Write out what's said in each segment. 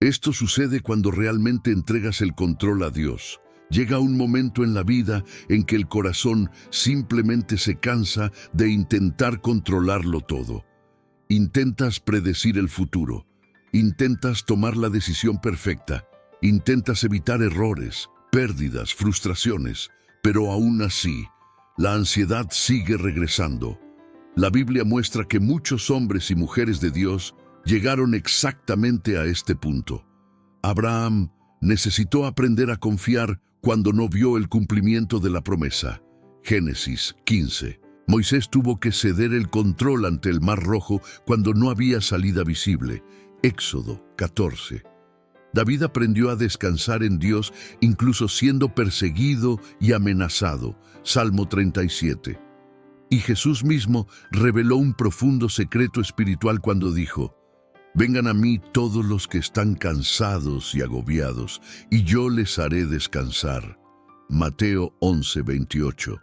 Esto sucede cuando realmente entregas el control a Dios. Llega un momento en la vida en que el corazón simplemente se cansa de intentar controlarlo todo. Intentas predecir el futuro, intentas tomar la decisión perfecta, intentas evitar errores, pérdidas, frustraciones, pero aún así, la ansiedad sigue regresando. La Biblia muestra que muchos hombres y mujeres de Dios llegaron exactamente a este punto. Abraham necesitó aprender a confiar cuando no vio el cumplimiento de la promesa. Génesis 15. Moisés tuvo que ceder el control ante el Mar Rojo cuando no había salida visible. Éxodo 14. David aprendió a descansar en Dios incluso siendo perseguido y amenazado. Salmo 37. Y Jesús mismo reveló un profundo secreto espiritual cuando dijo: «Vengan a mí todos los que están cansados y agobiados, y yo les haré descansar». Mateo 11:28.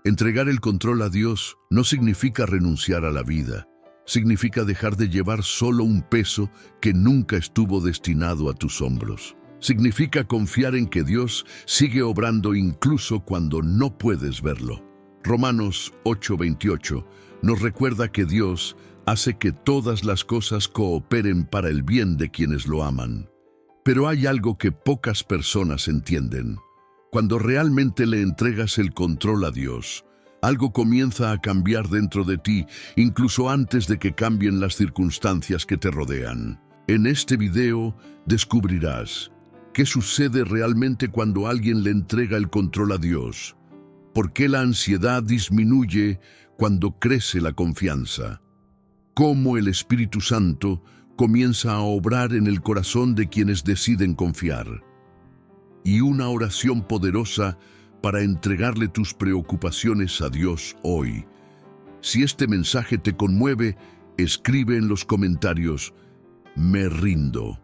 Entregar el control a Dios no significa renunciar a la vida. Significa dejar de llevar solo un peso que nunca estuvo destinado a tus hombros. Significa confiar en que Dios sigue obrando incluso cuando no puedes verlo. Romanos 8:28 nos recuerda que Dios hace que todas las cosas cooperen para el bien de quienes lo aman. Pero hay algo que pocas personas entienden. Cuando realmente le entregas el control a Dios, algo comienza a cambiar dentro de ti, incluso antes de que cambien las circunstancias que te rodean. En este video descubrirás qué sucede realmente cuando alguien le entrega el control a Dios, por qué la ansiedad disminuye cuando crece la confianza, cómo el Espíritu Santo comienza a obrar en el corazón de quienes deciden confiar, y una oración poderosa para entregarle tus preocupaciones a Dios hoy. Si este mensaje te conmueve, escribe en los comentarios: «Me rindo».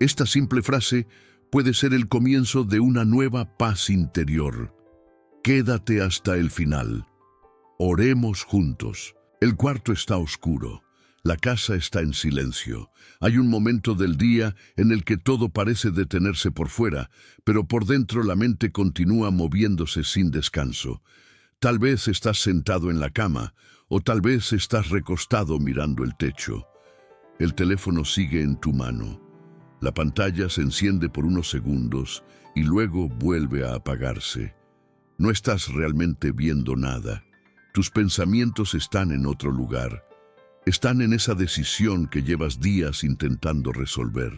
Esta simple frase puede ser el comienzo de una nueva paz interior. Quédate hasta el final. Oremos juntos. El cuarto está oscuro. La casa está en silencio. Hay un momento del día en el que todo parece detenerse por fuera, pero por dentro la mente continúa moviéndose sin descanso. Tal vez estás sentado en la cama, o tal vez estás recostado mirando el techo. El teléfono sigue en tu mano. La pantalla se enciende por unos segundos y luego vuelve a apagarse. No estás realmente viendo nada. Tus pensamientos están en otro lugar. Están en esa decisión que llevas días intentando resolver.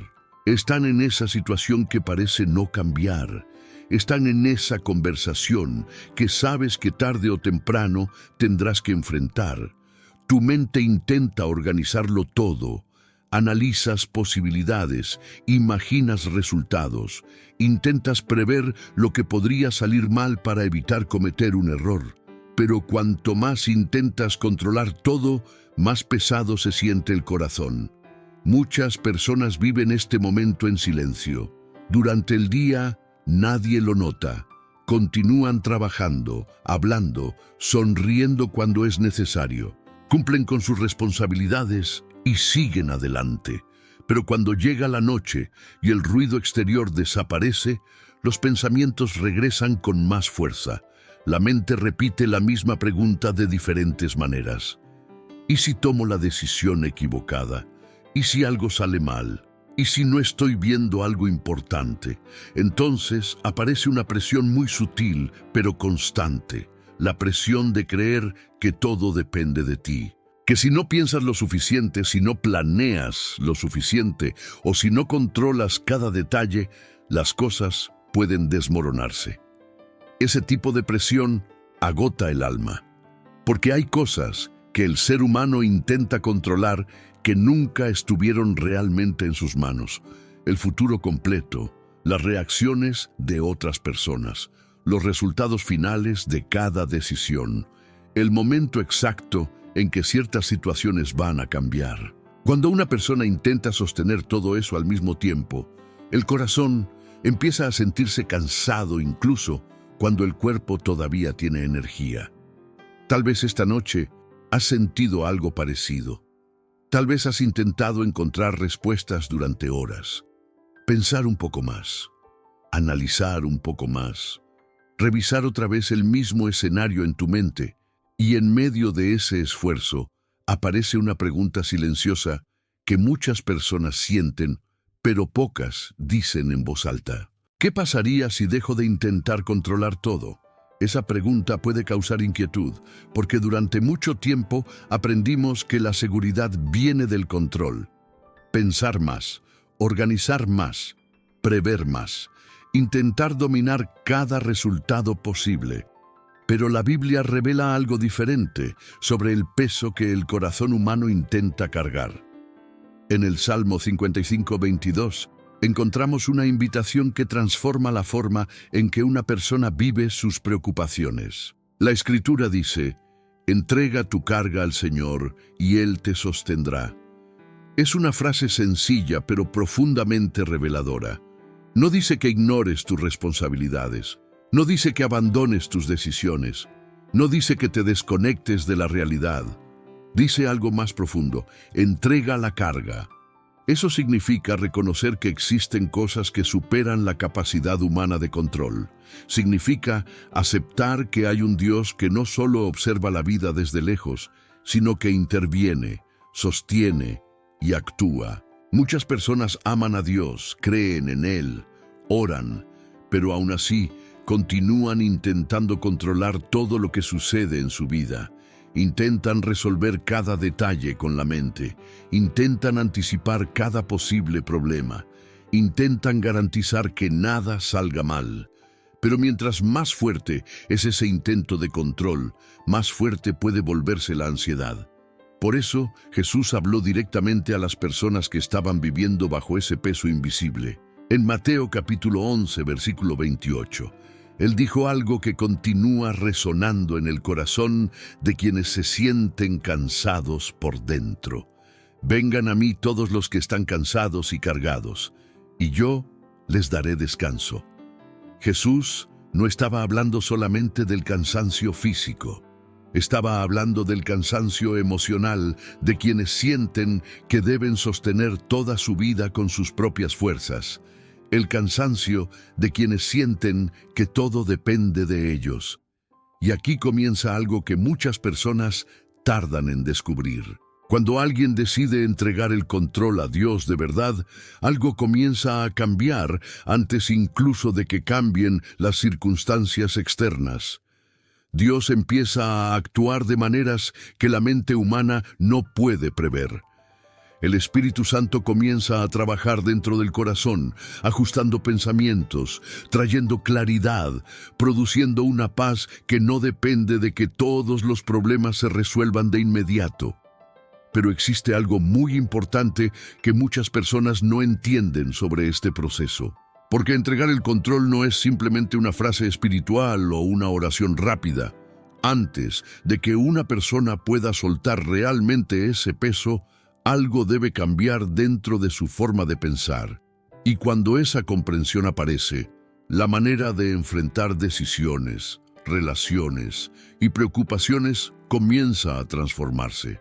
Están en esa situación que parece no cambiar. Están en esa conversación que sabes que tarde o temprano tendrás que enfrentar. Tu mente intenta organizarlo todo. Analizas posibilidades, imaginas resultados, intentas prever lo que podría salir mal para evitar cometer un error. Pero cuanto más intentas controlar todo, más pesado se siente el corazón. Muchas personas viven este momento en silencio. Durante el día, nadie lo nota. Continúan trabajando, hablando, sonriendo cuando es necesario. Cumplen con sus responsabilidades y siguen adelante. Pero cuando llega la noche y el ruido exterior desaparece, los pensamientos regresan con más fuerza. La mente repite la misma pregunta de diferentes maneras. ¿Y si tomo la decisión equivocada? ¿Y si algo sale mal? ¿Y si no estoy viendo algo importante? Entonces aparece una presión muy sutil, pero constante. La presión de creer que todo depende de ti. Que si no piensas lo suficiente, si no planeas lo suficiente o si no controlas cada detalle, las cosas pueden desmoronarse. Ese tipo de presión agota el alma, porque hay cosas que el ser humano intenta controlar que nunca estuvieron realmente en sus manos. El futuro completo, las reacciones de otras personas, los resultados finales de cada decisión, el momento exacto en que ciertas situaciones van a cambiar. Cuando una persona intenta sostener todo eso al mismo tiempo, el corazón empieza a sentirse cansado incluso cuando el cuerpo todavía tiene energía. Tal vez esta noche has sentido algo parecido. Tal vez has intentado encontrar respuestas durante horas, pensar un poco más, analizar un poco más, revisar otra vez el mismo escenario en tu mente, y en medio de ese esfuerzo aparece una pregunta silenciosa que muchas personas sienten, pero pocas dicen en voz alta. ¿Qué pasaría si dejo de intentar controlar todo? Esa pregunta puede causar inquietud, porque durante mucho tiempo aprendimos que la seguridad viene del control. Pensar más, organizar más, prever más, intentar dominar cada resultado posible. Pero la Biblia revela algo diferente sobre el peso que el corazón humano intenta cargar. En el Salmo 55:22, encontramos una invitación que transforma la forma en que una persona vive sus preocupaciones. La Escritura dice: «Entrega tu carga al Señor y Él te sostendrá». Es una frase sencilla pero profundamente reveladora. No dice que ignores tus responsabilidades, no dice que abandones tus decisiones, no dice que te desconectes de la realidad. Dice algo más profundo: entrega la carga. Eso significa reconocer que existen cosas que superan la capacidad humana de control. Significa aceptar que hay un Dios que no solo observa la vida desde lejos, sino que interviene, sostiene y actúa. Muchas personas aman a Dios, creen en Él, oran, pero aún así continúan intentando controlar todo lo que sucede en su vida. Intentan resolver cada detalle con la mente, intentan anticipar cada posible problema, intentan garantizar que nada salga mal. Pero mientras más fuerte es ese intento de control, más fuerte puede volverse la ansiedad. Por eso, Jesús habló directamente a las personas que estaban viviendo bajo ese peso invisible. En Mateo capítulo 11, versículo 28, Él dijo algo que continúa resonando en el corazón de quienes se sienten cansados por dentro. Vengan a mí todos los que están cansados y cargados, y yo les daré descanso. Jesús no estaba hablando solamente del cansancio físico. Estaba hablando del cansancio emocional de quienes sienten que deben sostener toda su vida con sus propias fuerzas. El cansancio de quienes sienten que todo depende de ellos. Y aquí comienza algo que muchas personas tardan en descubrir. Cuando alguien decide entregar el control a Dios de verdad, algo comienza a cambiar antes incluso de que cambien las circunstancias externas. Dios empieza a actuar de maneras que la mente humana no puede prever. El Espíritu Santo comienza a trabajar dentro del corazón, ajustando pensamientos, trayendo claridad, produciendo una paz que no depende de que todos los problemas se resuelvan de inmediato. Pero existe algo muy importante que muchas personas no entienden sobre este proceso. Porque entregar el control no es simplemente una frase espiritual o una oración rápida. Antes de que una persona pueda soltar realmente ese peso, algo debe cambiar dentro de su forma de pensar. Y cuando esa comprensión aparece, la manera de enfrentar decisiones, relaciones y preocupaciones comienza a transformarse.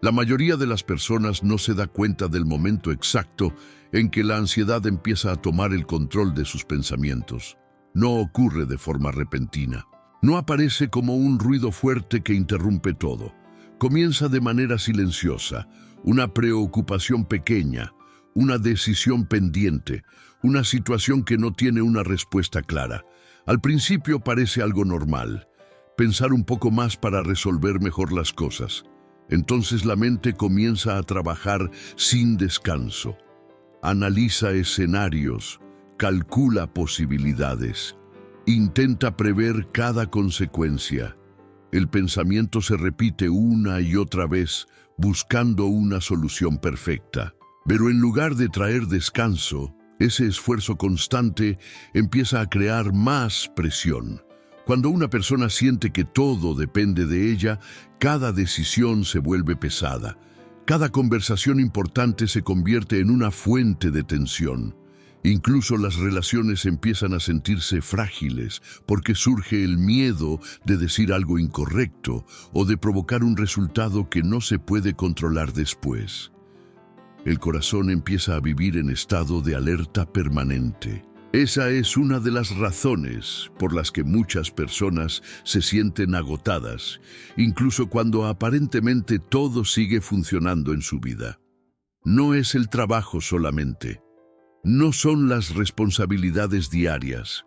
La mayoría de las personas no se da cuenta del momento exacto en que la ansiedad empieza a tomar el control de sus pensamientos. No ocurre de forma repentina. No aparece como un ruido fuerte que interrumpe todo. Comienza de manera silenciosa, una preocupación pequeña, una decisión pendiente, una situación que no tiene una respuesta clara. Al principio parece algo normal, pensar un poco más para resolver mejor las cosas. Entonces la mente comienza a trabajar sin descanso. Analiza escenarios, calcula posibilidades, intenta prever cada consecuencia. El pensamiento se repite una y otra vez, buscando una solución perfecta. Pero en lugar de traer descanso, ese esfuerzo constante empieza a crear más presión. Cuando una persona siente que todo depende de ella, cada decisión se vuelve pesada. Cada conversación importante se convierte en una fuente de tensión. Incluso las relaciones empiezan a sentirse frágiles porque surge el miedo de decir algo incorrecto o de provocar un resultado que no se puede controlar después. El corazón empieza a vivir en estado de alerta permanente. Esa es una de las razones por las que muchas personas se sienten agotadas, incluso cuando aparentemente todo sigue funcionando en su vida. No es el trabajo solamente. No son las responsabilidades diarias.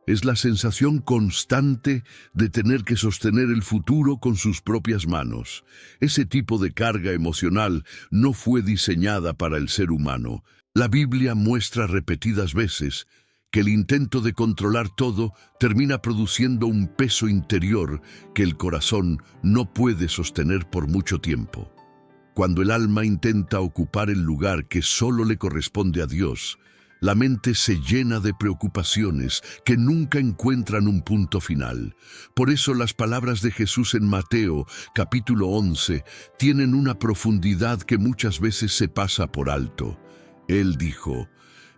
Es la sensación constante de tener que sostener el futuro con sus propias manos. Ese tipo de carga emocional no fue diseñada para el ser humano. La Biblia muestra repetidas veces que el intento de controlar todo termina produciendo un peso interior que el corazón no puede sostener por mucho tiempo. Cuando el alma intenta ocupar el lugar que solo le corresponde a Dios, la mente se llena de preocupaciones que nunca encuentran un punto final. Por eso las palabras de Jesús en Mateo, capítulo 11, tienen una profundidad que muchas veces se pasa por alto. Él dijo: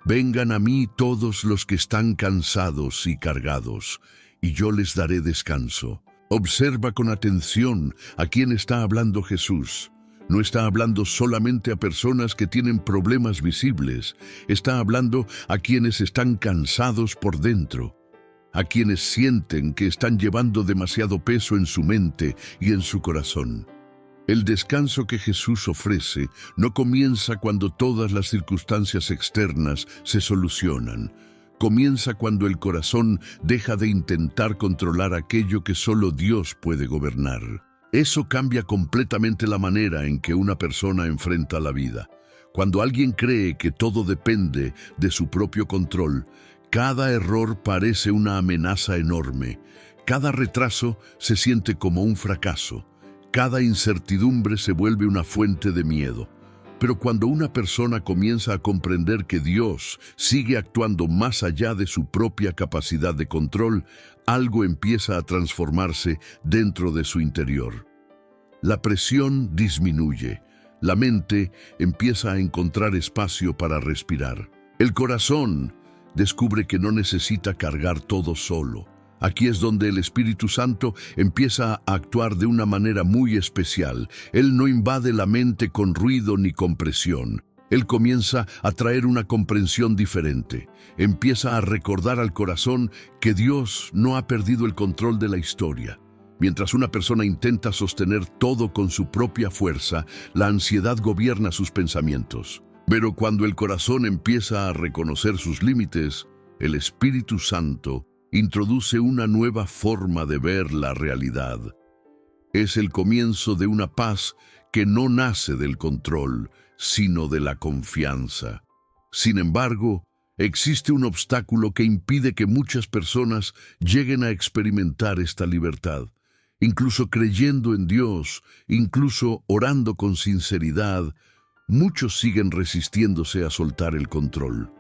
«Vengan a mí todos los que están cansados y cargados, y yo les daré descanso». Observa con atención a quién está hablando Jesús. No está hablando solamente a personas que tienen problemas visibles, está hablando a quienes están cansados por dentro, a quienes sienten que están llevando demasiado peso en su mente y en su corazón. El descanso que Jesús ofrece no comienza cuando todas las circunstancias externas se solucionan. Comienza cuando el corazón deja de intentar controlar aquello que solo Dios puede gobernar. Eso cambia completamente la manera en que una persona enfrenta la vida. Cuando alguien cree que todo depende de su propio control, cada error parece una amenaza enorme. Cada retraso se siente como un fracaso. Cada incertidumbre se vuelve una fuente de miedo. Pero cuando una persona comienza a comprender que Dios sigue actuando más allá de su propia capacidad de control, algo empieza a transformarse dentro de su interior. La presión disminuye. La mente empieza a encontrar espacio para respirar. El corazón descubre que no necesita cargar todo solo. Aquí es donde el Espíritu Santo empieza a actuar de una manera muy especial. Él no invade la mente con ruido ni con presión. Él comienza a traer una comprensión diferente. Empieza a recordar al corazón que Dios no ha perdido el control de la historia. Mientras una persona intenta sostener todo con su propia fuerza, la ansiedad gobierna sus pensamientos. Pero cuando el corazón empieza a reconocer sus límites, el Espíritu Santo introduce una nueva forma de ver la realidad. Es el comienzo de una paz que no nace del control, sino de la confianza. Sin embargo, existe un obstáculo que impide que muchas personas lleguen a experimentar esta libertad. Incluso creyendo en Dios, incluso orando con sinceridad, muchos siguen resistiéndose a soltar el control.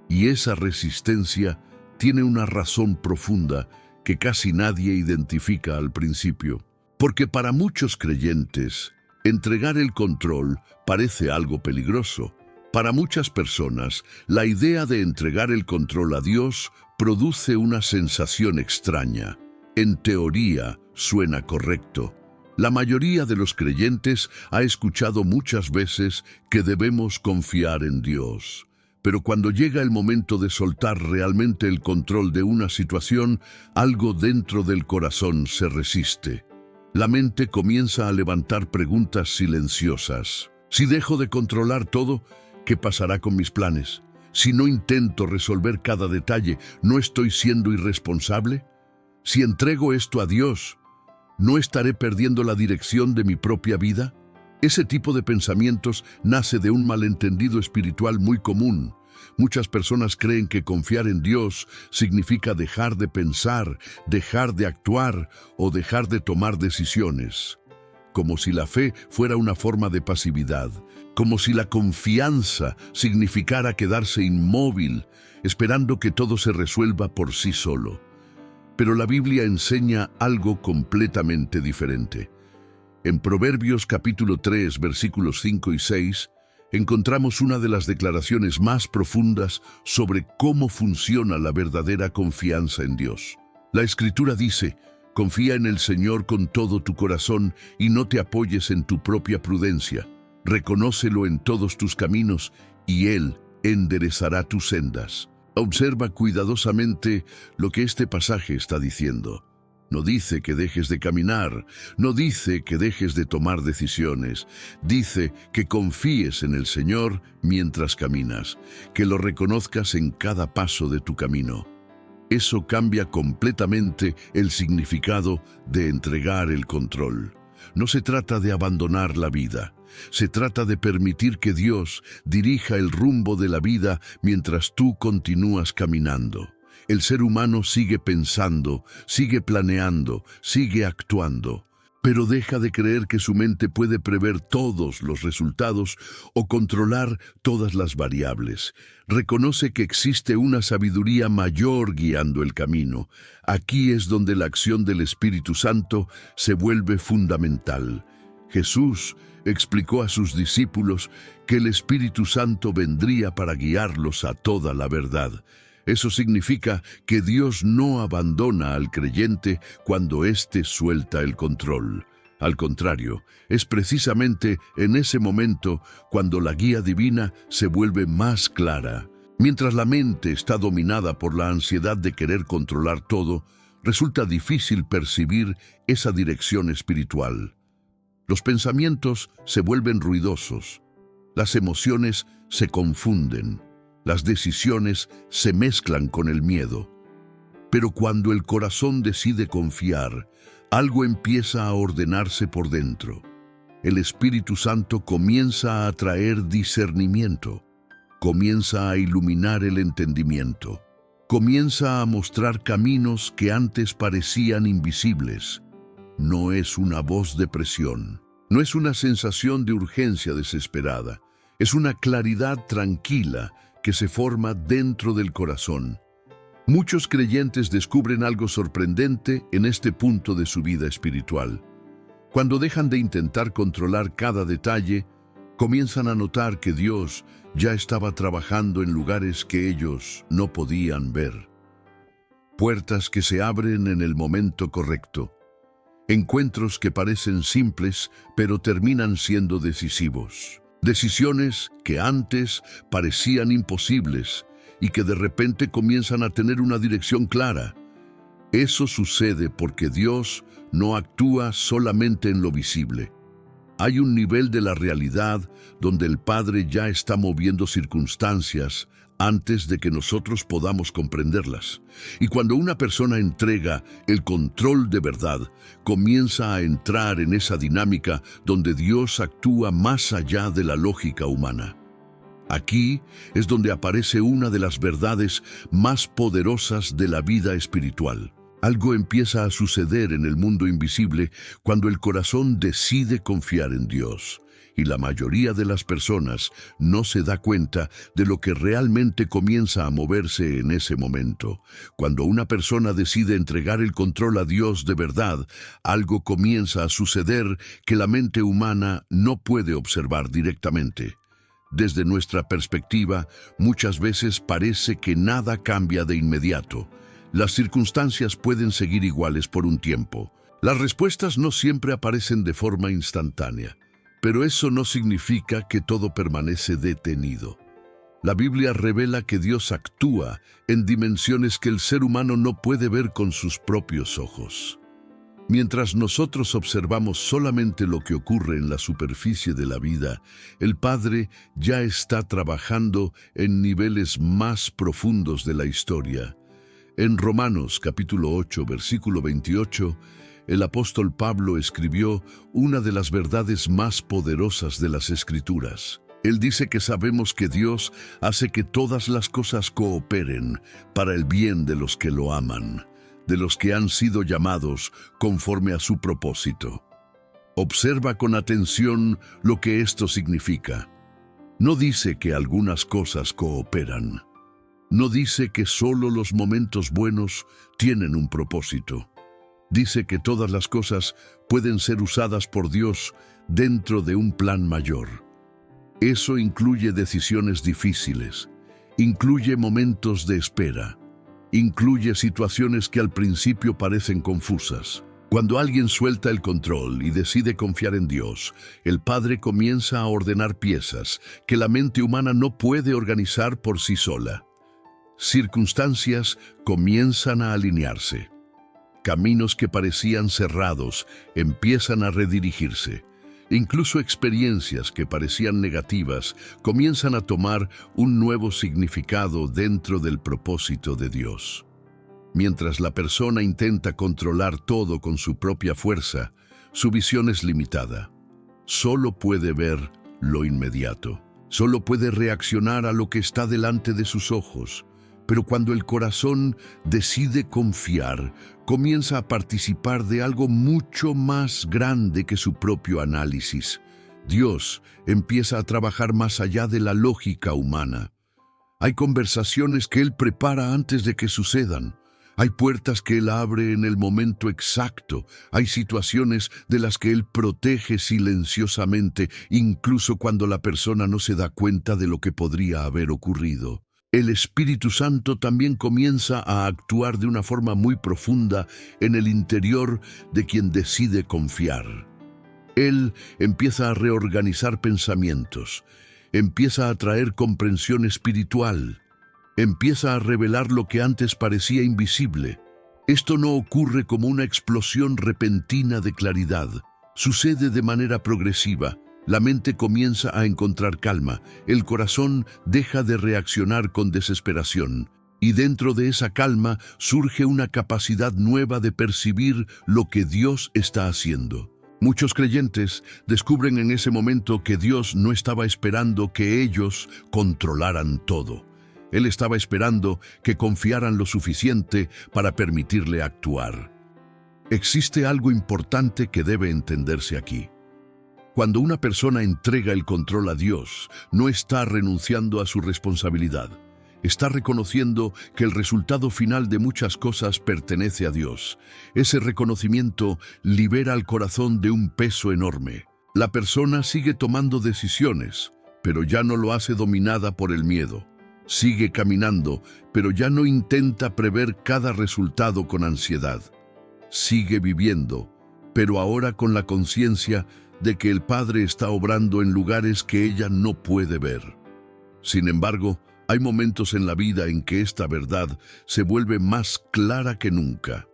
Y esa resistencia tiene una razón profunda que casi nadie identifica al principio. Porque para muchos creyentes, entregar el control parece algo peligroso. Para muchas personas, la idea de entregar el control a Dios produce una sensación extraña. En teoría, suena correcto. La mayoría de los creyentes ha escuchado muchas veces que debemos confiar en Dios. Pero cuando llega el momento de soltar realmente el control de una situación, algo dentro del corazón se resiste. La mente comienza a levantar preguntas silenciosas. Si dejo de controlar todo, ¿qué pasará con mis planes? Si no intento resolver cada detalle, ¿no estoy siendo irresponsable? Si entrego esto a Dios, ¿no estaré perdiendo la dirección de mi propia vida? Ese tipo de pensamientos nace de un malentendido espiritual muy común. Muchas personas creen que confiar en Dios significa dejar de pensar, dejar de actuar o dejar de tomar decisiones. Como si la fe fuera una forma de pasividad, como si la confianza significara quedarse inmóvil, esperando que todo se resuelva por sí solo. Pero la Biblia enseña algo completamente diferente. En Proverbios capítulo 3, versículos 5 y 6, encontramos una de las declaraciones más profundas sobre cómo funciona la verdadera confianza en Dios. La Escritura dice: confía en el Señor con todo tu corazón y no te apoyes en tu propia prudencia. Reconócelo en todos tus caminos y Él enderezará tus sendas. Observa cuidadosamente lo que este pasaje está diciendo. No dice que dejes de caminar, no dice que dejes de tomar decisiones. Dice que confíes en el Señor mientras caminas, que lo reconozcas en cada paso de tu camino. Eso cambia completamente el significado de entregar el control. No se trata de abandonar la vida. Se trata de permitir que Dios dirija el rumbo de la vida mientras tú continúas caminando. El ser humano sigue pensando, sigue planeando, sigue actuando, pero deja de creer que su mente puede prever todos los resultados o controlar todas las variables. Reconoce que existe una sabiduría mayor guiando el camino. Aquí es donde la acción del Espíritu Santo se vuelve fundamental. Jesús explicó a sus discípulos que el Espíritu Santo vendría para guiarlos a toda la verdad. Eso significa que Dios no abandona al creyente cuando éste suelta el control. Al contrario, es precisamente en ese momento cuando la guía divina se vuelve más clara. Mientras la mente está dominada por la ansiedad de querer controlar todo, resulta difícil percibir esa dirección espiritual. Los pensamientos se vuelven ruidosos, las emociones se confunden, las decisiones se mezclan con el miedo. Pero cuando el corazón decide confiar, algo empieza a ordenarse por dentro. El Espíritu Santo comienza a traer discernimiento, comienza a iluminar el entendimiento, comienza a mostrar caminos que antes parecían invisibles. No es una voz de presión, no es una sensación de urgencia desesperada, es una claridad tranquila que se forma dentro del corazón. Muchos creyentes descubren algo sorprendente en este punto de su vida espiritual. Cuando dejan de intentar controlar cada detalle, comienzan a notar que Dios ya estaba trabajando en lugares que ellos no podían ver. Puertas que se abren en el momento correcto. Encuentros que parecen simples, pero terminan siendo decisivos. Decisiones que antes parecían imposibles y que de repente comienzan a tener una dirección clara. Eso sucede porque Dios no actúa solamente en lo visible. Hay un nivel de la realidad donde el Padre ya está moviendo circunstancias antes de que nosotros podamos comprenderlas. Y cuando una persona entrega el control de verdad, comienza a entrar en esa dinámica donde Dios actúa más allá de la lógica humana. Aquí es donde aparece una de las verdades más poderosas de la vida espiritual. Algo empieza a suceder en el mundo invisible cuando el corazón decide confiar en Dios. Y la mayoría de las personas no se da cuenta de lo que realmente comienza a moverse en ese momento. Cuando una persona decide entregar el control a Dios de verdad, algo comienza a suceder que la mente humana no puede observar directamente. Desde nuestra perspectiva, muchas veces parece que nada cambia de inmediato. Las circunstancias pueden seguir iguales por un tiempo. Las respuestas no siempre aparecen de forma instantánea. Pero eso no significa que todo permanece detenido. La Biblia revela que Dios actúa en dimensiones que el ser humano no puede ver con sus propios ojos. Mientras nosotros observamos solamente lo que ocurre en la superficie de la vida, el Padre ya está trabajando en niveles más profundos de la historia. En Romanos capítulo 8, versículo 28, el apóstol Pablo escribió una de las verdades más poderosas de las Escrituras. Él dice que sabemos que Dios hace que todas las cosas cooperen para el bien de los que lo aman, de los que han sido llamados conforme a su propósito. Observa con atención lo que esto significa. No dice que algunas cosas cooperan. No dice que solo los momentos buenos tienen un propósito. Dice que todas las cosas pueden ser usadas por Dios dentro de un plan mayor. Eso incluye decisiones difíciles, incluye momentos de espera, incluye situaciones que al principio parecen confusas. Cuando alguien suelta el control y decide confiar en Dios, el Padre comienza a ordenar piezas que la mente humana no puede organizar por sí sola. Circunstancias comienzan a alinearse. Caminos que parecían cerrados empiezan a redirigirse. Incluso experiencias que parecían negativas comienzan a tomar un nuevo significado dentro del propósito de Dios. Mientras la persona intenta controlar todo con su propia fuerza, su visión es limitada. Solo puede ver lo inmediato. Solo puede reaccionar a lo que está delante de sus ojos. Pero cuando el corazón decide confiar, comienza a participar de algo mucho más grande que su propio análisis. Dios empieza a trabajar más allá de la lógica humana. Hay conversaciones que Él prepara antes de que sucedan. Hay puertas que Él abre en el momento exacto. Hay situaciones de las que Él protege silenciosamente, incluso cuando la persona no se da cuenta de lo que podría haber ocurrido. El Espíritu Santo también comienza a actuar de una forma muy profunda en el interior de quien decide confiar. Él empieza a reorganizar pensamientos, empieza a traer comprensión espiritual, empieza a revelar lo que antes parecía invisible. Esto no ocurre como una explosión repentina de claridad, sucede de manera progresiva. La mente comienza a encontrar calma, el corazón deja de reaccionar con desesperación, y dentro de esa calma surge una capacidad nueva de percibir lo que Dios está haciendo. Muchos creyentes descubren en ese momento que Dios no estaba esperando que ellos controlaran todo. Él estaba esperando que confiaran lo suficiente para permitirle actuar. Existe algo importante que debe entenderse aquí. Cuando una persona entrega el control a Dios, no está renunciando a su responsabilidad. Está reconociendo que el resultado final de muchas cosas pertenece a Dios. Ese reconocimiento libera al corazón de un peso enorme. La persona sigue tomando decisiones, pero ya no lo hace dominada por el miedo. Sigue caminando, pero ya no intenta prever cada resultado con ansiedad. Sigue viviendo, pero ahora con la conciencia de que el Padre está obrando en lugares que ella no puede ver. Sin embargo, hay momentos en la vida en que esta verdad se vuelve más clara que nunca.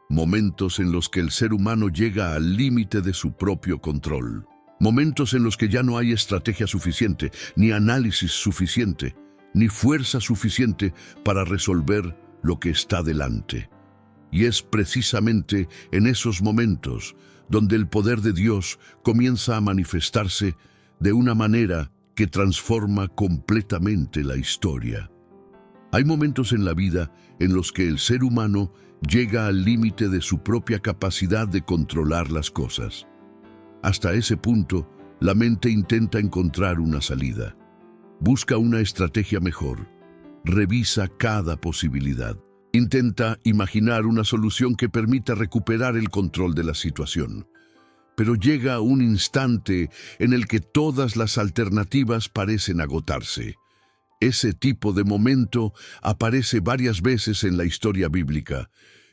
Momentos en los que el ser humano llega al límite de su propio control. Momentos en los que ya no hay estrategia suficiente, ni análisis suficiente, ni fuerza suficiente para resolver lo que está delante. Y es precisamente en esos momentos donde el poder de Dios comienza a manifestarse de una manera que transforma completamente la historia. Hay momentos en la vida en los que el ser humano llega al límite de su propia capacidad de controlar las cosas. Hasta ese punto, la mente intenta encontrar una salida. Busca una estrategia mejor. Revisa cada posibilidad. Intenta imaginar una solución que permita recuperar el control de la situación. Pero llega un instante en el que todas las alternativas parecen agotarse. Ese tipo de momento aparece varias veces en la historia bíblica,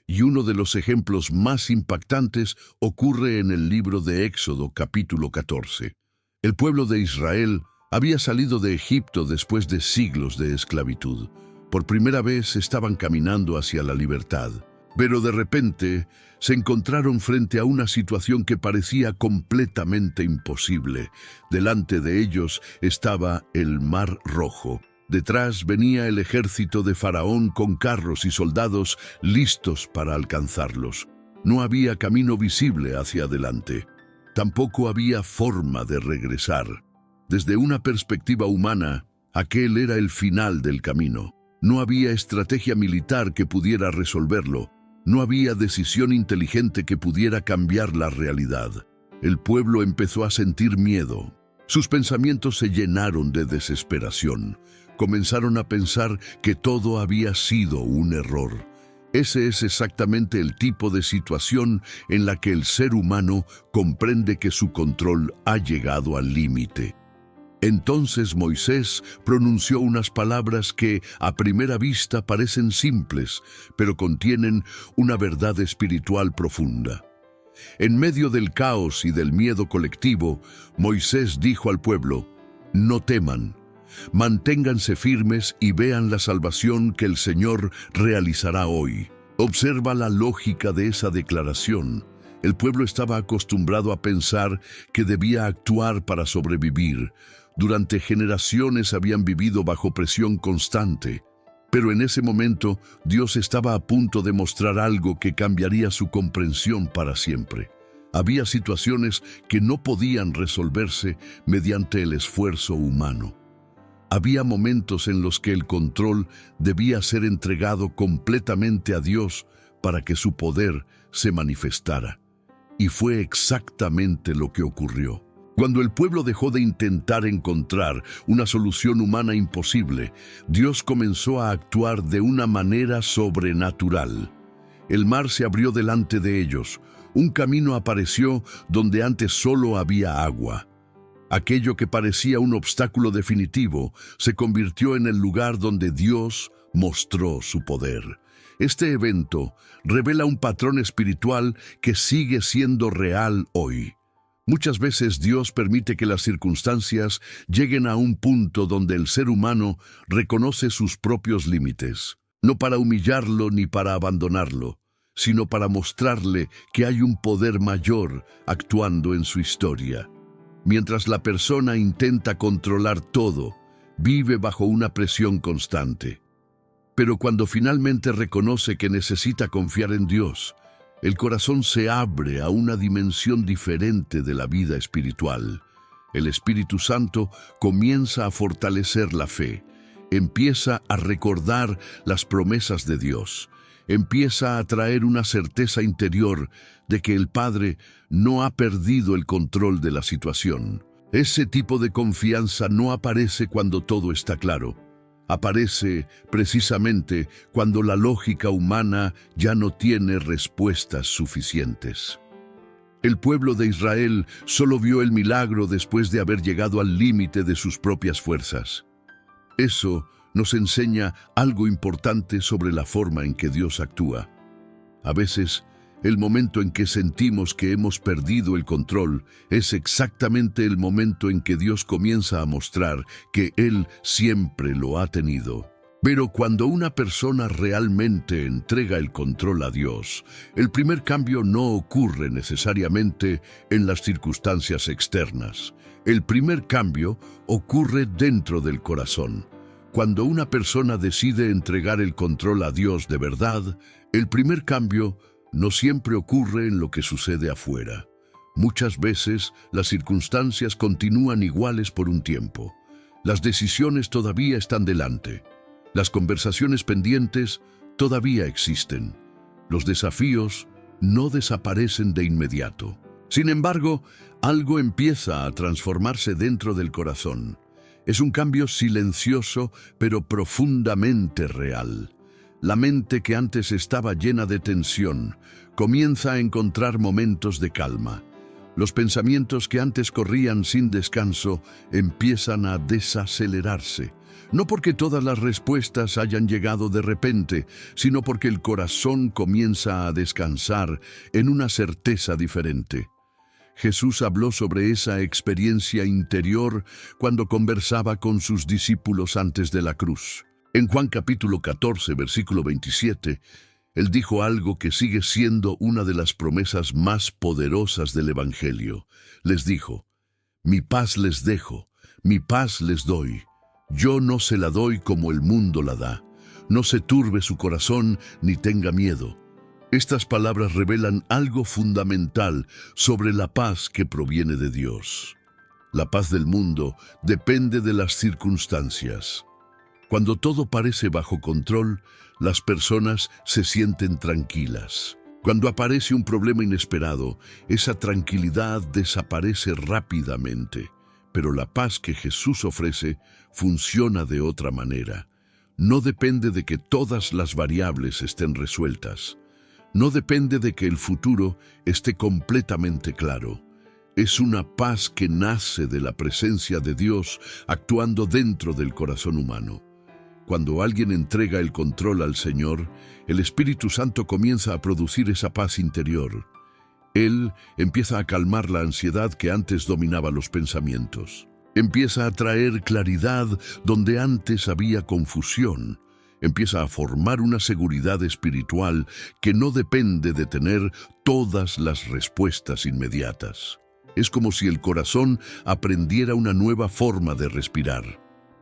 y uno de los ejemplos más impactantes ocurre en el libro de Éxodo, capítulo 14. El pueblo de Israel había salido de Egipto después de siglos de esclavitud. Por primera vez estaban caminando hacia la libertad, pero de repente se encontraron frente a una situación que parecía completamente imposible. Delante de ellos estaba el Mar Rojo. Detrás venía el ejército de Faraón con carros y soldados listos para alcanzarlos. No había camino visible hacia adelante. Tampoco había forma de regresar. Desde una perspectiva humana, aquel era el final del camino. No había estrategia militar que pudiera resolverlo. No había decisión inteligente que pudiera cambiar la realidad. El pueblo empezó a sentir miedo. Sus pensamientos se llenaron de desesperación. Comenzaron a pensar que todo había sido un error. Ese es exactamente el tipo de situación en la que el ser humano comprende que su control ha llegado al límite. Entonces Moisés pronunció unas palabras que a primera vista parecen simples, pero contienen una verdad espiritual profunda. En medio del caos y del miedo colectivo, Moisés dijo al pueblo: «No teman, manténganse firmes y vean la salvación que el Señor realizará hoy». Observa la lógica de esa declaración. El pueblo estaba acostumbrado a pensar que debía actuar para sobrevivir. Durante generaciones habían vivido bajo presión constante. Pero en ese momento, Dios estaba a punto de mostrar algo que cambiaría su comprensión para siempre. Había situaciones que no podían resolverse mediante el esfuerzo humano. Había momentos en los que el control debía ser entregado completamente a Dios para que su poder se manifestara. Y fue exactamente lo que ocurrió. Cuando el pueblo dejó de intentar encontrar una solución humana imposible, Dios comenzó a actuar de una manera sobrenatural. El mar se abrió delante de ellos. Un camino apareció donde antes solo había agua. Aquello que parecía un obstáculo definitivo se convirtió en el lugar donde Dios mostró su poder. Este evento revela un patrón espiritual que sigue siendo real hoy. Muchas veces Dios permite que las circunstancias lleguen a un punto donde el ser humano reconoce sus propios límites, no para humillarlo ni para abandonarlo, sino para mostrarle que hay un poder mayor actuando en su historia. Mientras la persona intenta controlar todo, vive bajo una presión constante. Pero cuando finalmente reconoce que necesita confiar en Dios, el corazón se abre a una dimensión diferente de la vida espiritual. El Espíritu Santo comienza a fortalecer la fe, empieza a recordar las promesas de Dios, empieza a traer una certeza interior de que el Padre no ha perdido el control de la situación. Ese tipo de confianza no aparece cuando todo está claro. Aparece precisamente cuando la lógica humana ya no tiene respuestas suficientes. El pueblo de Israel solo vio el milagro después de haber llegado al límite de sus propias fuerzas. Eso nos enseña algo importante sobre la forma en que Dios actúa. A veces, el momento en que sentimos que hemos perdido el control es exactamente el momento en que Dios comienza a mostrar que Él siempre lo ha tenido. Pero cuando una persona realmente entrega el control a Dios, el primer cambio no ocurre necesariamente en las circunstancias externas. El primer cambio ocurre dentro del corazón. Cuando una persona decide entregar el control a Dios de verdad, el primer cambio no siempre ocurre en lo que sucede afuera. Muchas veces las circunstancias continúan iguales por un tiempo. Las decisiones todavía están delante. Las conversaciones pendientes todavía existen. Los desafíos no desaparecen de inmediato. Sin embargo, algo empieza a transformarse dentro del corazón. Es un cambio silencioso, pero profundamente real. La mente que antes estaba llena de tensión comienza a encontrar momentos de calma. Los pensamientos que antes corrían sin descanso empiezan a desacelerarse. No porque todas las respuestas hayan llegado de repente, sino porque el corazón comienza a descansar en una certeza diferente. Jesús habló sobre esa experiencia interior cuando conversaba con sus discípulos antes de la cruz. En Juan capítulo 14, versículo 27, Él dijo algo que sigue siendo una de las promesas más poderosas del Evangelio. Les dijo: «Mi paz les dejo, mi paz les doy. Yo no se la doy como el mundo la da. No se turbe su corazón ni tenga miedo». Estas palabras revelan algo fundamental sobre la paz que proviene de Dios. La paz del mundo depende de las circunstancias. Cuando todo parece bajo control, las personas se sienten tranquilas. Cuando aparece un problema inesperado, esa tranquilidad desaparece rápidamente. Pero la paz que Jesús ofrece funciona de otra manera. No depende de que todas las variables estén resueltas. No depende de que el futuro esté completamente claro. Es una paz que nace de la presencia de Dios actuando dentro del corazón humano. Cuando alguien entrega el control al Señor, el Espíritu Santo comienza a producir esa paz interior. Él empieza a calmar la ansiedad que antes dominaba los pensamientos. Empieza a traer claridad donde antes había confusión. Empieza a formar una seguridad espiritual que no depende de tener todas las respuestas inmediatas. Es como si el corazón aprendiera una nueva forma de respirar.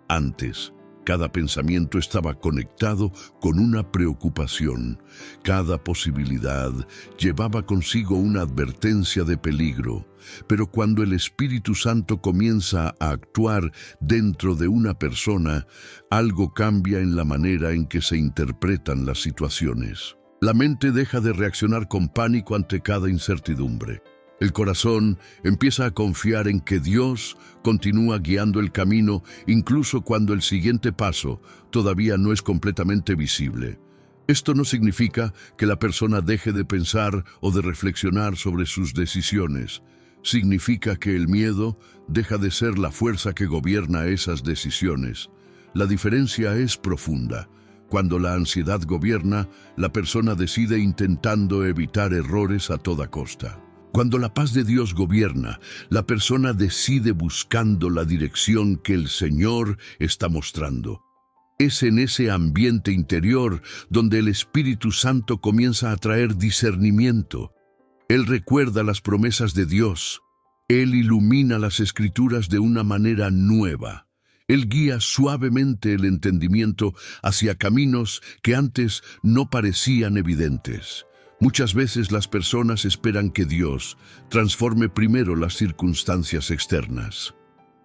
Antes, cada pensamiento estaba conectado con una preocupación. Cada posibilidad llevaba consigo una advertencia de peligro. Pero cuando el Espíritu Santo comienza a actuar dentro de una persona, algo cambia en la manera en que se interpretan las situaciones. La mente deja de reaccionar con pánico ante cada incertidumbre. El corazón empieza a confiar en que Dios continúa guiando el camino incluso cuando el siguiente paso todavía no es completamente visible. Esto no significa que la persona deje de pensar o de reflexionar sobre sus decisiones. Significa que el miedo deja de ser la fuerza que gobierna esas decisiones. La diferencia es profunda. Cuando la ansiedad gobierna, la persona decide intentando evitar errores a toda costa. Cuando la paz de Dios gobierna, la persona decide buscando la dirección que el Señor está mostrando. Es en ese ambiente interior donde el Espíritu Santo comienza a traer discernimiento. Él recuerda las promesas de Dios. Él ilumina las Escrituras de una manera nueva. Él guía suavemente el entendimiento hacia caminos que antes no parecían evidentes. Muchas veces las personas esperan que Dios transforme primero las circunstancias externas.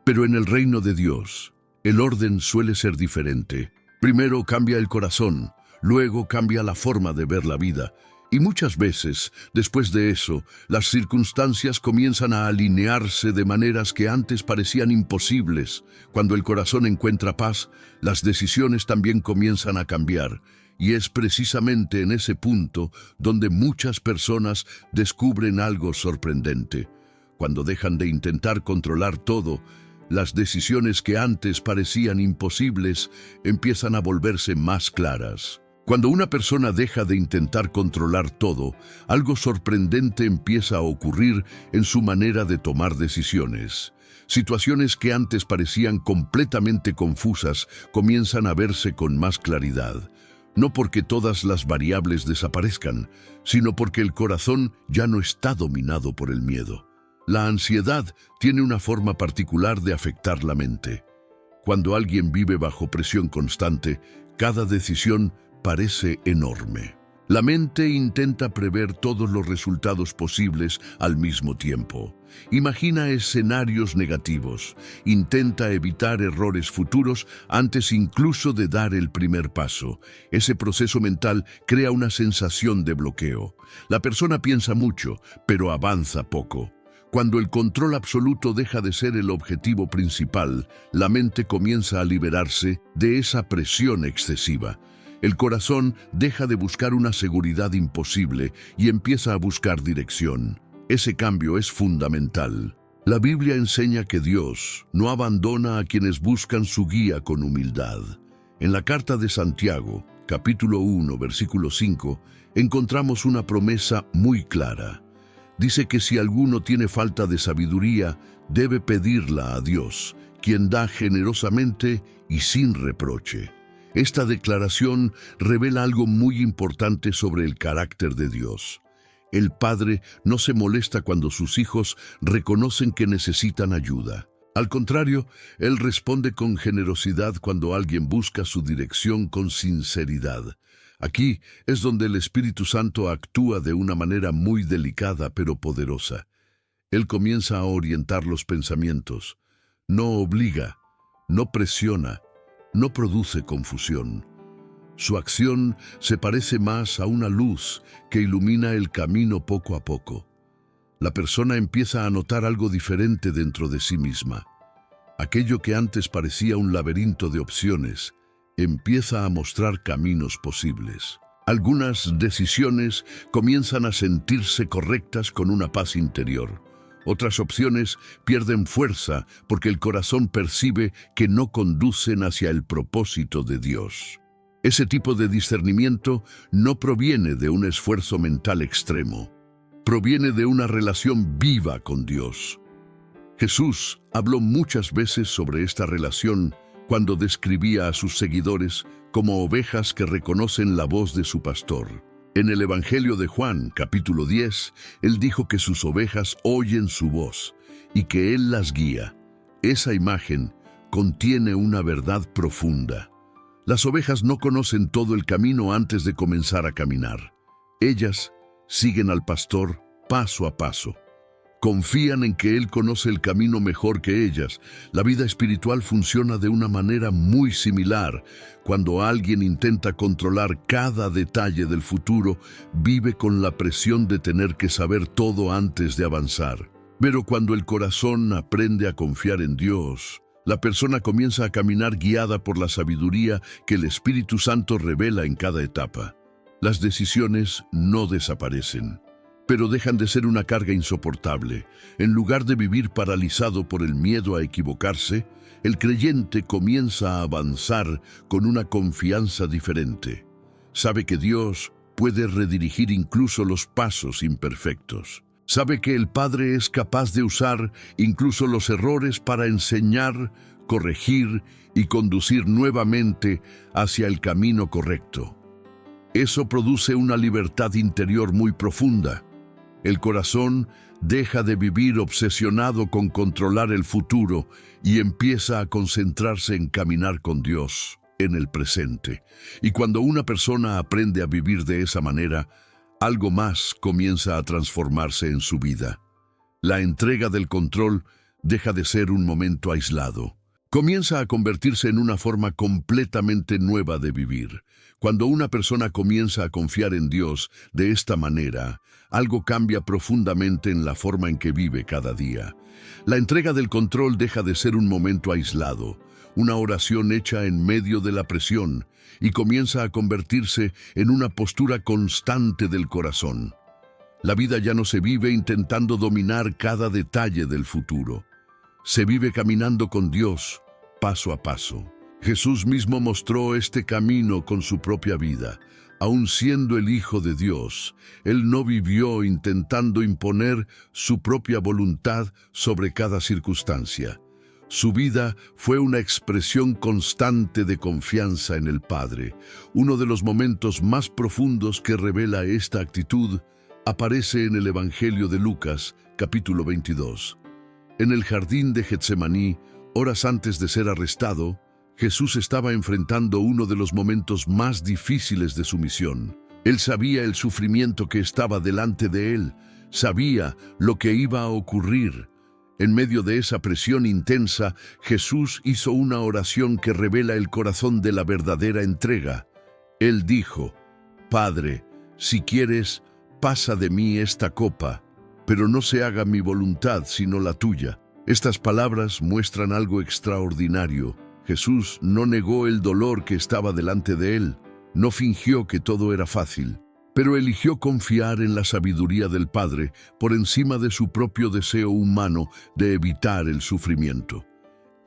Pero en el reino de Dios, el orden suele ser diferente. Primero cambia el corazón, luego cambia la forma de ver la vida. Y muchas veces, después de eso, las circunstancias comienzan a alinearse de maneras que antes parecían imposibles. Cuando el corazón encuentra paz, las decisiones también comienzan a cambiar. Y es precisamente en ese punto donde muchas personas descubren algo sorprendente. Cuando dejan de intentar controlar todo, las decisiones que antes parecían imposibles empiezan a volverse más claras. Cuando una persona deja de intentar controlar todo, algo sorprendente empieza a ocurrir en su manera de tomar decisiones. Situaciones que antes parecían completamente confusas comienzan a verse con más claridad. No porque todas las variables desaparezcan, sino porque el corazón ya no está dominado por el miedo. La ansiedad tiene una forma particular de afectar la mente. Cuando alguien vive bajo presión constante, cada decisión parece enorme. La mente intenta prever todos los resultados posibles al mismo tiempo. Imagina escenarios negativos. Intenta evitar errores futuros antes incluso de dar el primer paso. Ese proceso mental crea una sensación de bloqueo. La persona piensa mucho, pero avanza poco. Cuando el control absoluto deja de ser el objetivo principal, la mente comienza a liberarse de esa presión excesiva. El corazón deja de buscar una seguridad imposible y empieza a buscar dirección. Ese cambio es fundamental. La Biblia enseña que Dios no abandona a quienes buscan su guía con humildad. En la carta de Santiago, capítulo 1, versículo 5, encontramos una promesa muy clara. Dice que si alguno tiene falta de sabiduría, debe pedirla a Dios, quien da generosamente y sin reproche. Esta declaración revela algo muy importante sobre el carácter de Dios. El Padre no se molesta cuando sus hijos reconocen que necesitan ayuda. Al contrario, Él responde con generosidad cuando alguien busca su dirección con sinceridad. Aquí es donde el Espíritu Santo actúa de una manera muy delicada pero poderosa. Él comienza a orientar los pensamientos. No obliga, no presiona, no produce confusión. Su acción se parece más a una luz que ilumina el camino poco a poco. La persona empieza a notar algo diferente dentro de sí misma. Aquello que antes parecía un laberinto de opciones empieza a mostrar caminos posibles. Algunas decisiones comienzan a sentirse correctas con una paz interior. Otras opciones pierden fuerza porque el corazón percibe que no conducen hacia el propósito de Dios. Ese tipo de discernimiento no proviene de un esfuerzo mental extremo, proviene de una relación viva con Dios. Jesús habló muchas veces sobre esta relación cuando describía a sus seguidores como ovejas que reconocen la voz de su pastor. En el Evangelio de Juan, capítulo 10, Él dijo que sus ovejas oyen su voz y que Él las guía. Esa imagen contiene una verdad profunda. Las ovejas no conocen todo el camino antes de comenzar a caminar. Ellas siguen al pastor paso a paso. Confían en que Él conoce el camino mejor que ellas. La vida espiritual funciona de una manera muy similar. Cuando alguien intenta controlar cada detalle del futuro, vive con la presión de tener que saber todo antes de avanzar. Pero cuando el corazón aprende a confiar en Dios, la persona comienza a caminar guiada por la sabiduría que el Espíritu Santo revela en cada etapa. Las decisiones no desaparecen, pero dejan de ser una carga insoportable. En lugar de vivir paralizado por el miedo a equivocarse, el creyente comienza a avanzar con una confianza diferente. Sabe que Dios puede redirigir incluso los pasos imperfectos. Sabe que el Padre es capaz de usar incluso los errores para enseñar, corregir y conducir nuevamente hacia el camino correcto. Eso produce una libertad interior muy profunda. El corazón deja de vivir obsesionado con controlar el futuro y empieza a concentrarse en caminar con Dios en el presente. Y cuando una persona aprende a vivir de esa manera, algo más comienza a transformarse en su vida. La entrega del control deja de ser un momento aislado. Comienza a convertirse en una forma completamente nueva de vivir. Cuando una persona comienza a confiar en Dios de esta manera, algo cambia profundamente en la forma en que vive cada día. La entrega del control deja de ser un momento aislado, una oración hecha en medio de la presión, y comienza a convertirse en una postura constante del corazón. La vida ya no se vive intentando dominar cada detalle del futuro. Se vive caminando con Dios, paso a paso. Jesús mismo mostró este camino con su propia vida. Aun siendo el Hijo de Dios, Él no vivió intentando imponer su propia voluntad sobre cada circunstancia. Su vida fue una expresión constante de confianza en el Padre. Uno de los momentos más profundos que revela esta actitud aparece en el Evangelio de Lucas, capítulo 22. En el jardín de Getsemaní, horas antes de ser arrestado, Jesús estaba enfrentando uno de los momentos más difíciles de su misión. Él sabía el sufrimiento que estaba delante de él, sabía lo que iba a ocurrir. En medio de esa presión intensa, Jesús hizo una oración que revela el corazón de la verdadera entrega. Él dijo: «Padre, si quieres, pasa de mí esta copa, pero no se haga mi voluntad sino la tuya». Estas palabras muestran algo extraordinario. Jesús no negó el dolor que estaba delante de él, no fingió que todo era fácil, pero eligió confiar en la sabiduría del Padre por encima de su propio deseo humano de evitar el sufrimiento.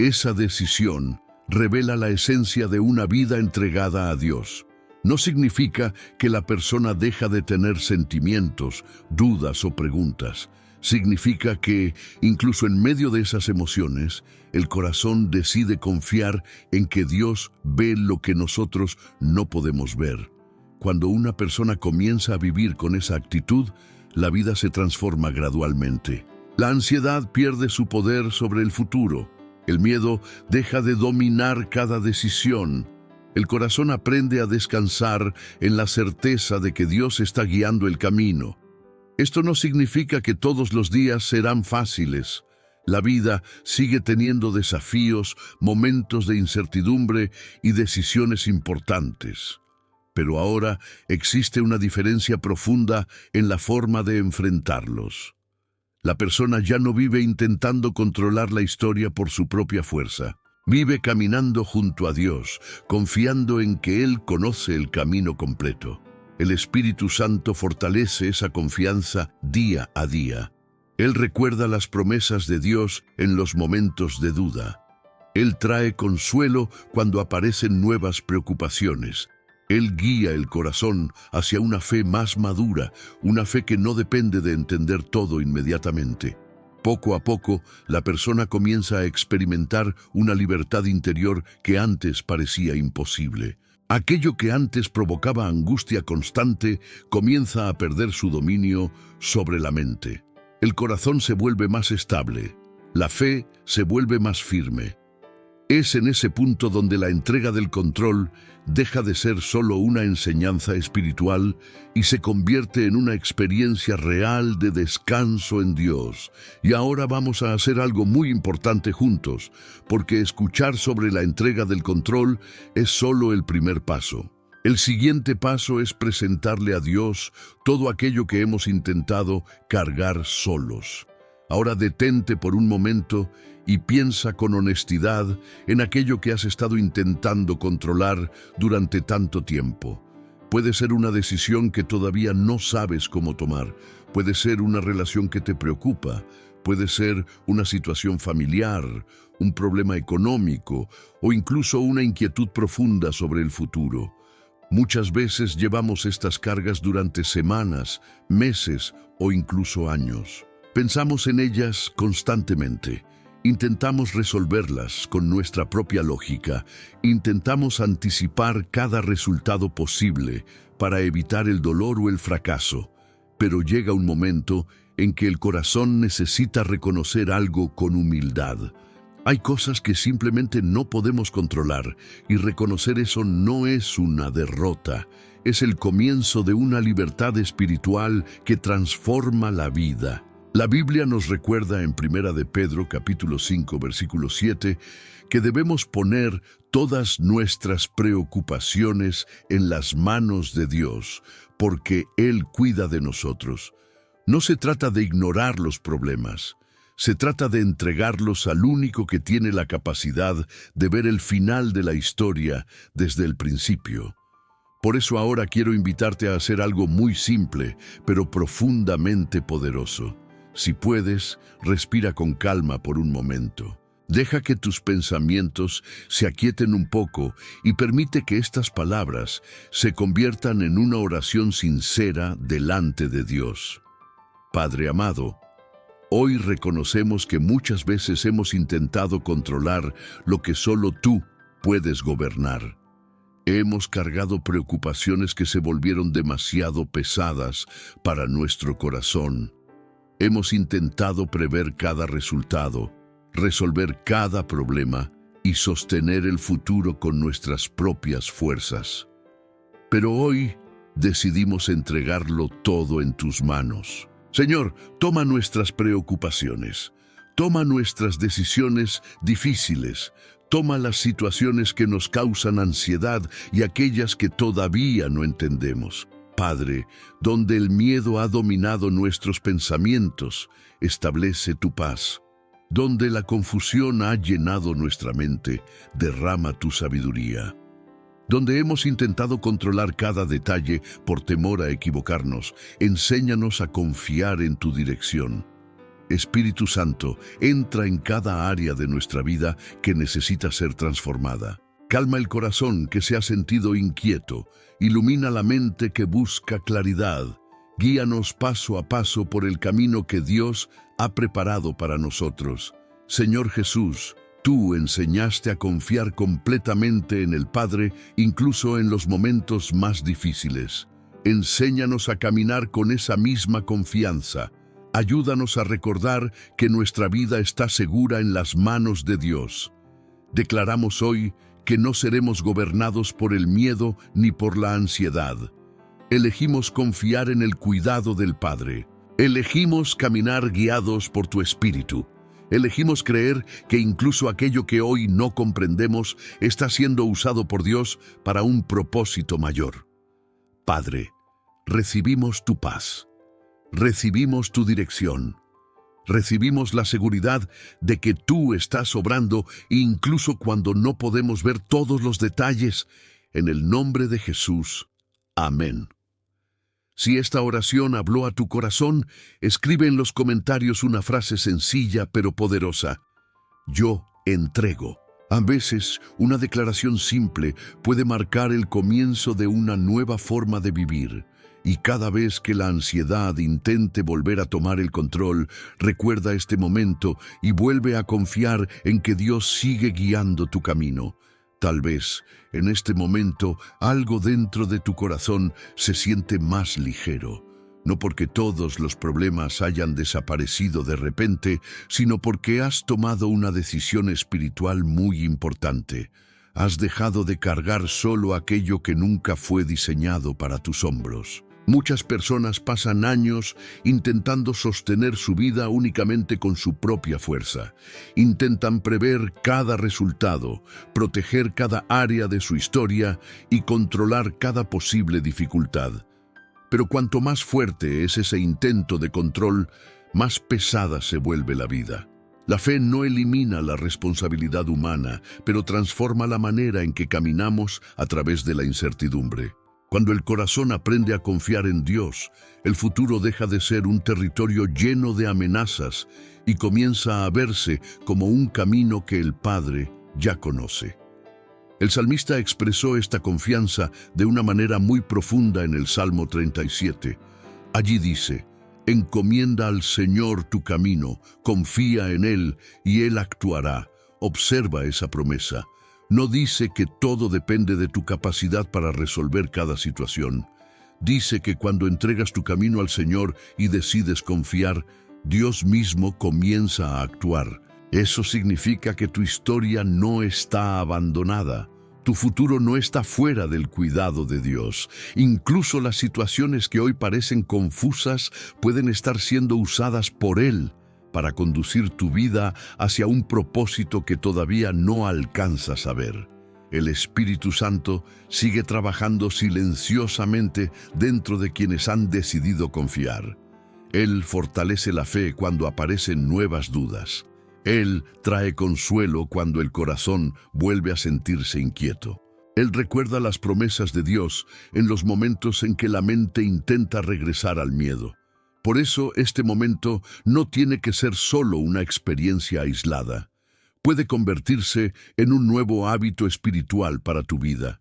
Esa decisión revela la esencia de una vida entregada a Dios. No significa que la persona deja de tener sentimientos, dudas o preguntas. Significa que, incluso en medio de esas emociones, el corazón decide confiar en que Dios ve lo que nosotros no podemos ver. Cuando una persona comienza a vivir con esa actitud, la vida se transforma gradualmente. La ansiedad pierde su poder sobre el futuro. El miedo deja de dominar cada decisión. El corazón aprende a descansar en la certeza de que Dios está guiando el camino. Esto no significa que todos los días serán fáciles. La vida sigue teniendo desafíos, momentos de incertidumbre y decisiones importantes. Pero ahora existe una diferencia profunda en la forma de enfrentarlos. La persona ya no vive intentando controlar la historia por su propia fuerza. Vive caminando junto a Dios, confiando en que Él conoce el camino completo. El Espíritu Santo fortalece esa confianza día a día. Él recuerda las promesas de Dios en los momentos de duda. Él trae consuelo cuando aparecen nuevas preocupaciones. Él guía el corazón hacia una fe más madura, una fe que no depende de entender todo inmediatamente. Poco a poco, la persona comienza a experimentar una libertad interior que antes parecía imposible. Aquello que antes provocaba angustia constante comienza a perder su dominio sobre la mente. El corazón se vuelve más estable, la fe se vuelve más firme. Es en ese punto donde la entrega del control deja de ser solo una enseñanza espiritual y se convierte en una experiencia real de descanso en Dios. Y ahora vamos a hacer algo muy importante juntos, porque escuchar sobre la entrega del control es solo el primer paso. El siguiente paso es presentarle a Dios todo aquello que hemos intentado cargar solos. Ahora detente por un momento y piensa con honestidad en aquello que has estado intentando controlar durante tanto tiempo. Puede ser una decisión que todavía no sabes cómo tomar, puede ser una relación que te preocupa, puede ser una situación familiar, un problema económico o incluso una inquietud profunda sobre el futuro. Muchas veces llevamos estas cargas durante semanas, meses o incluso años. Pensamos en ellas constantemente. Intentamos resolverlas con nuestra propia lógica. Intentamos anticipar cada resultado posible para evitar el dolor o el fracaso. Pero llega un momento en que el corazón necesita reconocer algo con humildad. Hay cosas que simplemente no podemos controlar y reconocer eso no es una derrota. Es el comienzo de una libertad espiritual que transforma la vida. La Biblia nos recuerda en 1 de Pedro capítulo 5 versículo 7 que debemos poner todas nuestras preocupaciones en las manos de Dios, porque Él cuida de nosotros. No se trata de ignorar los problemas, se trata de entregarlos al único que tiene la capacidad de ver el final de la historia desde el principio. Por eso ahora quiero invitarte a hacer algo muy simple, pero profundamente poderoso. Si puedes, respira con calma por un momento. Deja que tus pensamientos se aquieten un poco y permite que estas palabras se conviertan en una oración sincera delante de Dios. Padre amado, hoy reconocemos que muchas veces hemos intentado controlar lo que solo tú puedes gobernar. Hemos cargado preocupaciones que se volvieron demasiado pesadas para nuestro corazón. Hemos intentado prever cada resultado, resolver cada problema y sostener el futuro con nuestras propias fuerzas. Pero hoy decidimos entregarlo todo en tus manos. Señor, toma nuestras preocupaciones, toma nuestras decisiones difíciles, toma las situaciones que nos causan ansiedad y aquellas que todavía no entendemos. Padre, donde el miedo ha dominado nuestros pensamientos, establece tu paz. Donde la confusión ha llenado nuestra mente, derrama tu sabiduría. Donde hemos intentado controlar cada detalle por temor a equivocarnos, enséñanos a confiar en tu dirección. Espíritu Santo, entra en cada área de nuestra vida que necesita ser transformada. Calma el corazón que se ha sentido inquieto, ilumina la mente que busca claridad. Guíanos paso a paso por el camino que Dios ha preparado para nosotros. Señor Jesús, tú enseñaste a confiar completamente en el Padre, incluso en los momentos más difíciles. Enséñanos a caminar con esa misma confianza. Ayúdanos a recordar que nuestra vida está segura en las manos de Dios. Declaramos hoy que no seremos gobernados por el miedo ni por la ansiedad. Elegimos confiar en el cuidado del Padre. Elegimos caminar guiados por tu Espíritu. Elegimos creer que incluso aquello que hoy no comprendemos está siendo usado por Dios para un propósito mayor. Padre, recibimos tu paz. Recibimos tu dirección. Recibimos la seguridad de que tú estás obrando incluso cuando no podemos ver todos los detalles. En el nombre de Jesús. Amén. Si esta oración habló a tu corazón, escribe en los comentarios una frase sencilla pero poderosa. Yo entrego. A veces, una declaración simple puede marcar el comienzo de una nueva forma de vivir. Y cada vez que la ansiedad intente volver a tomar el control, recuerda este momento y vuelve a confiar en que Dios sigue guiando tu camino. Tal vez, en este momento, algo dentro de tu corazón se siente más ligero. No porque todos los problemas hayan desaparecido de repente, sino porque has tomado una decisión espiritual muy importante. Has dejado de cargar solo aquello que nunca fue diseñado para tus hombros. Muchas personas pasan años intentando sostener su vida únicamente con su propia fuerza. Intentan prever cada resultado, proteger cada área de su historia y controlar cada posible dificultad. Pero cuanto más fuerte es ese intento de control, más pesada se vuelve la vida. La fe no elimina la responsabilidad humana, pero transforma la manera en que caminamos a través de la incertidumbre. Cuando el corazón aprende a confiar en Dios, el futuro deja de ser un territorio lleno de amenazas y comienza a verse como un camino que el Padre ya conoce. El salmista expresó esta confianza de una manera muy profunda en el Salmo 37. Allí dice: encomienda al Señor tu camino, confía en Él y Él actuará. Observa esa promesa. No dice que todo depende de tu capacidad para resolver cada situación. Dice que cuando entregas tu camino al Señor y decides confiar, Dios mismo comienza a actuar. Eso significa que tu historia no está abandonada. Tu futuro no está fuera del cuidado de Dios. Incluso las situaciones que hoy parecen confusas pueden estar siendo usadas por Él para conducir tu vida hacia un propósito que todavía no alcanzas a ver. El Espíritu Santo sigue trabajando silenciosamente dentro de quienes han decidido confiar. Él fortalece la fe cuando aparecen nuevas dudas. Él trae consuelo cuando el corazón vuelve a sentirse inquieto. Él recuerda las promesas de Dios en los momentos en que la mente intenta regresar al miedo. Por eso, este momento no tiene que ser solo una experiencia aislada. Puede convertirse en un nuevo hábito espiritual para tu vida.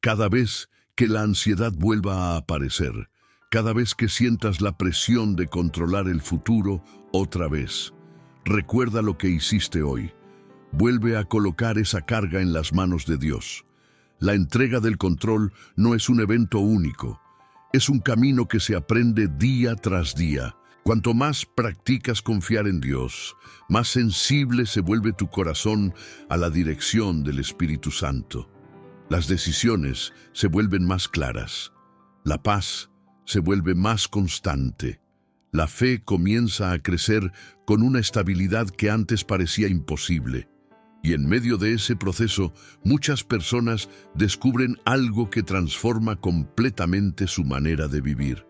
Cada vez que la ansiedad vuelva a aparecer, cada vez que sientas la presión de controlar el futuro otra vez, recuerda lo que hiciste hoy. Vuelve a colocar esa carga en las manos de Dios. La entrega del control no es un evento único. Es un camino que se aprende día tras día. Cuanto más practicas confiar en Dios, más sensible se vuelve tu corazón a la dirección del Espíritu Santo. Las decisiones se vuelven más claras. La paz se vuelve más constante. La fe comienza a crecer con una estabilidad que antes parecía imposible. Y en medio de ese proceso, muchas personas descubren algo que transforma completamente su manera de vivir.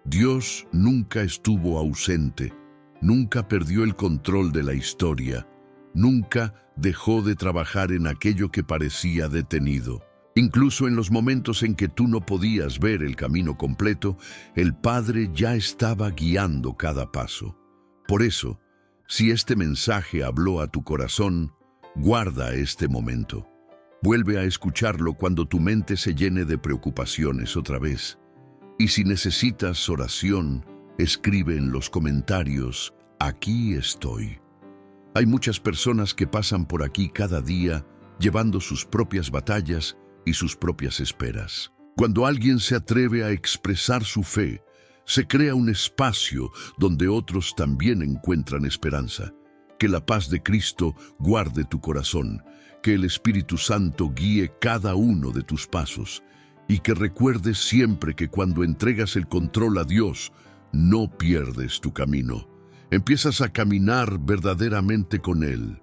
Dios nunca estuvo ausente, nunca perdió el control de la historia, nunca dejó de trabajar en aquello que parecía detenido. Incluso en los momentos en que tú no podías ver el camino completo, el Padre ya estaba guiando cada paso. Por eso, si este mensaje habló a tu corazón, guarda este momento. Vuelve a escucharlo cuando tu mente se llene de preocupaciones otra vez. Y si necesitas oración, escribe en los comentarios: aquí estoy. Hay muchas personas que pasan por aquí cada día llevando sus propias batallas y sus propias esperas. Cuando alguien se atreve a expresar su fe, se crea un espacio donde otros también encuentran esperanza. Que la paz de Cristo guarde tu corazón, que el Espíritu Santo guíe cada uno de tus pasos y que recuerdes siempre que cuando entregas el control a Dios, no pierdes tu camino. Empiezas a caminar verdaderamente con Él.